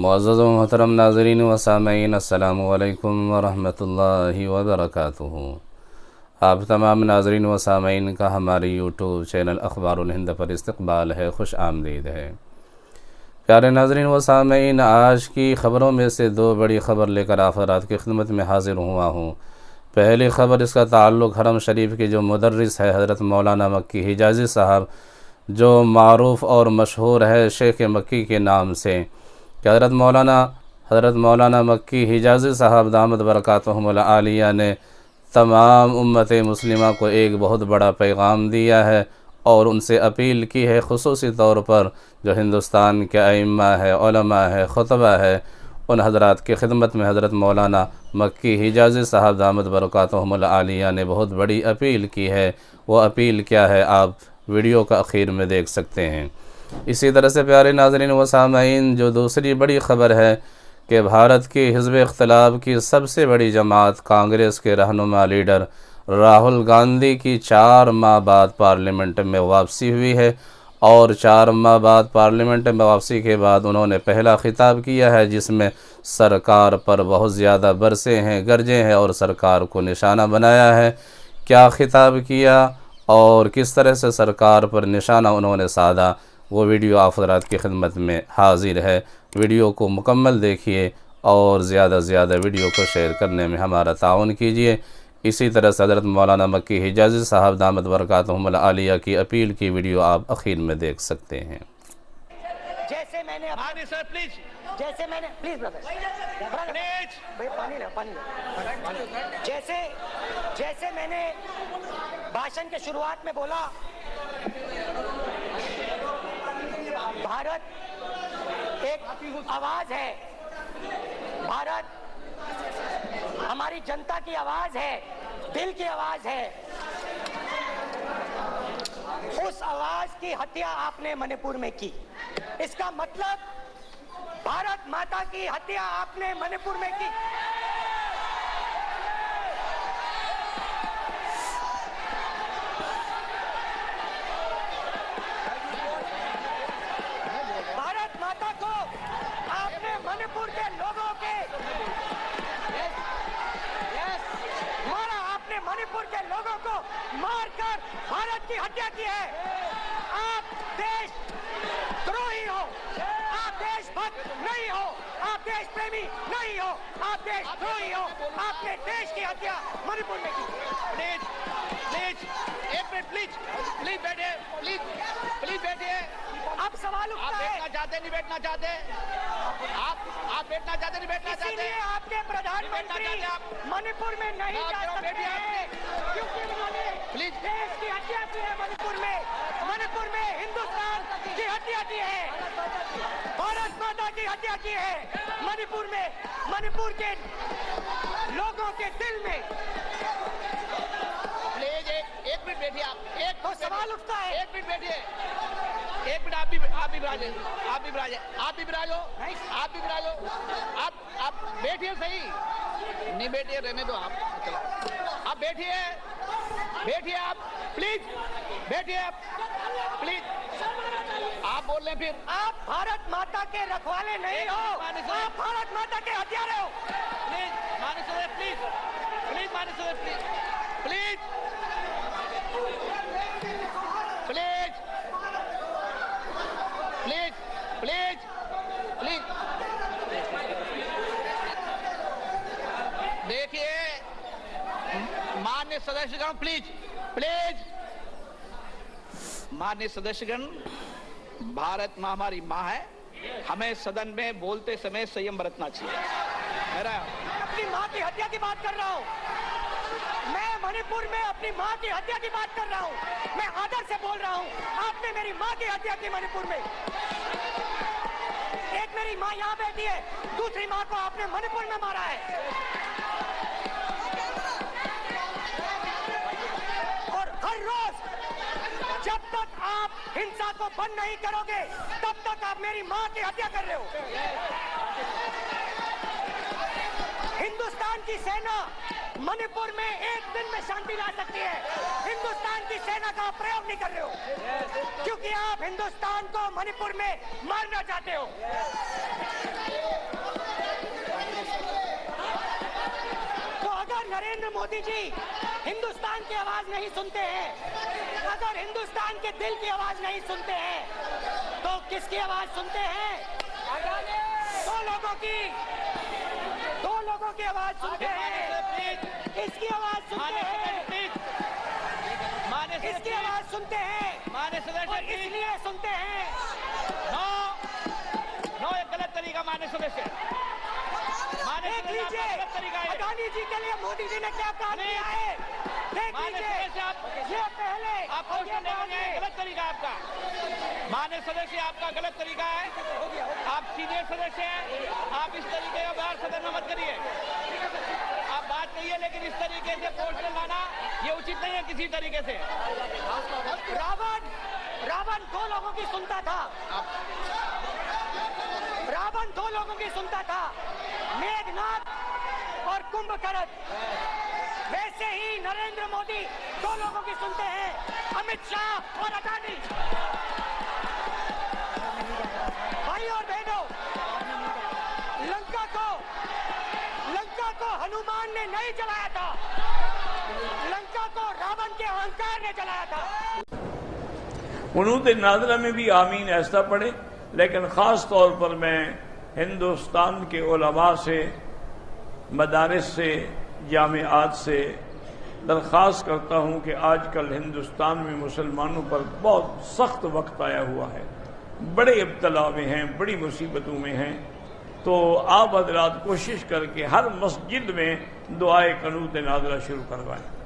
मुअज़्ज़ज़ व मोहतरम नाज़रीन व सामईन, अस्सलामु अलैकुम व रहमतुल्लाहि व बरकातुहू। आप तमाम नाज़रीन व सामईन का हमारे यूट्यूब चैनल अखबारुल हिंद पर इस्तक़बाल है, खुश आमदीद है। प्यारे नाज़रीन व सामईन, आज की ख़बरों में से दो बड़ी ख़बर लेकर आफ़रात की खिदमत में हाज़िर हुआ हूँ। पहली ख़बर, इसका ताल्लुक़ हरम शरीफ के जो मुदर्रिस है हज़रत मौलाना मक्की हिजाज़ी साहब, जो मारूफ़ और मशहूर है शेख मक्की के नाम से, कि हज़रत मौलाना मक्की हिजाज़ी साहब दामद बरकातुहुमुल आलिया ने तमाम उम्मत मुस्लिमा को एक बहुत बड़ा पैगाम दिया है और उनसे अपील की है, ख़ुसूसी तौर पर जो हिंदुस्तान के अइम्मा है, उलमा है, खुतबा है, उन हज़रात की खिदमत में हज़रत मौलाना मक्की हिजाज़ी साहब दामद बरकातुहुमुल आलिया ने बहुत बड़ी अपील की है। वो अपील क्या है, आप वीडियो का आखिर में देख सकते हैं। इसी तरह से प्यारे नाज़रीन व सामईन, जो दूसरी बड़ी ख़बर है कि भारत की हिज़्ब इख्तिलाफ की सबसे बड़ी जमात कांग्रेस के रहनुमा लीडर राहुल गांधी की 4 माह बाद पार्लियामेंट में वापसी हुई है और 4 माह बाद पार्लियामेंट में वापसी के बाद उन्होंने पहला खिताब किया है, जिसमें सरकार पर बहुत ज़्यादा बरसे हैं, गरजे हैं और सरकार को निशाना बनाया है। क्या खिताब किया और किस तरह से सरकार पर निशाना उन्होंने साधा, वो वीडियो आप हज़रात की खिदमत में हाज़िर है। वीडियो को मुकम्मल देखिए और ज़्यादा से ज़्यादा वीडियो को शेयर करने में हमारा ताउन कीजिए। इसी तरह से हज़रत मौलाना मक्की हिजाज़ी साहब दामद बरकातुहुमुल आलिया की अपील की वीडियो आप आखिर में देख सकते हैं। जैसे मैंने सर प्लीज, जैसे मैंने प्लीज ब्रदर पानी जैसे मैंने भाषण के शुरुआत में बोला, भारत एक आवाज है, भारत हमारी जनता की आवाज है, दिल की आवाज है। उस आवाज की हत्या आपने मणिपुर में की। इसका मतलब भारत माता की हत्या आपने मणिपुर में की। भारत माता को आपने मणिपुर के लोगों के मारा, आपने मणिपुर के लोगों को मारकर भारत की हत्या की है। आप देशद्रोही हो, आप देशभक्त नहीं हो, आप देश प्रेमी नहीं हो, आप देशद्रोही हो। आपने देश की हत्या मणिपुर में की। प्लीज प्लीज एक मिनट, प्लीज बैठिए, प्लीज बैठिए। अब सवाल उठता है, बैठना चाहते नहीं बैठना चाहते, आप बैठना चाहते नहीं बैठना चाहते, इसलिए आपके प्रधानमंत्री मणिपुर में नहीं जा सकते हैं क्योंकि उन्होंने प्लीज देश की हत्या की है। मणिपुर में हिंदुस्तान की हत्या की है, भारत माता की हत्या की है। मणिपुर के लोगों के दिल में। प्लीज एक मिनट बैठिए, आप एक तो सवाल उठता है, एक मिनट बैठिए, एक मिनट। आप भी बिराजो, आप बैठिए, सही नहीं बैठिए, रहने दो आप, चलो आप बैठिए आप प्लीज बैठिए, आप प्लीज। आप बोल रहे फिर आप भारत माता के रखवाले नहीं हो, आप भारत माता के हथियार हो। प्लीज माननीय प्लीज माननीय प्लीज देखिए माननीय सदस्यगण, प्लीज माननीय सदस्यगण, भारत माँ हमारी माँ है, हमें सदन में बोलते समय संयम बरतना चाहिए। मेरा अपनी माँ की हत्या की बात कर रहा हूँ, मैं मणिपुर में अपनी माँ की हत्या की बात कर रहा हूँ, मैं आदर से बोल रहा हूँ। आपने मेरी माँ की हत्या की मणिपुर में। एक मेरी माँ यहाँ बैठी है, दूसरी माँ को आपने मणिपुर में मारा है। और हर रोज जब तक आप हिंसा को बंद नहीं करोगे, तब तक आप मेरी माँ की हत्या कर रहे हो। हिंदुस्तान की सेना मणिपुर में एक दिन में शांति ला सकती है। हिंदुस्तान की सेना का प्रयोग नहीं कर रहे हो, क्योंकि आप हिंदुस्तान को मणिपुर में मारना चाहते हो। मोदी जी हिंदुस्तान की आवाज नहीं सुनते हैं, अगर हिंदुस्तान के दिल की आवाज नहीं सुनते हैं, तो किसकी आवाज सुनते हैं? दो लोगों की आवाज सुनते हैं, इसकी आवाज सुनते हैं, इसकी आवाज सुनते हैं, और इसलिए सुनते हैं। नो, ये गलत तरीका माननीय सदस्य। देख लीजिए अडानी जी के लिए मोदी जी ने क्या काम किया है, देख लीजिए। ये पहले आप गलत तरीका है आपका, माननीय सदस्य, आपका गलत तरीका है। आप सीनियर सदस्य हैं, आप इस तरीके का बाहर सदन में मत करिए। आप बात कहिए, लेकिन इस तरीके से पोस्टर लाना ये उचित नहीं है किसी तरीके से। रावण दो लोगों की सुनता था, रावण दो लोगों की सुनता था, मेघनाथ और कुंभकर्ण। वैसे ही नरेंद्र मोदी दो लोगों की सुनते हैं, अमित शाह और अडानी। भाई और बहनों, लंका को हनुमान ने नहीं जलाया था, लंका को रावण के अहंकार ने जलाया था। कुनूत नाज़िला में भी आमीन ऐसा पढ़े, लेकिन ख़ास तौर पर मैं हिंदुस्तान के उलमा से, मदारिस से, जामियात से दरख्वास्त करता हूँ कि आजकल हिंदुस्तान में मुसलमानों पर बहुत सख्त वक्त आया हुआ है, बड़े इब्तला में हैं, बड़ी मुसीबतों में हैं। तो आप हज़रात कोशिश करके हर मस्जिद में दुआए कुनूत नाज़िला शुरू करवाएं।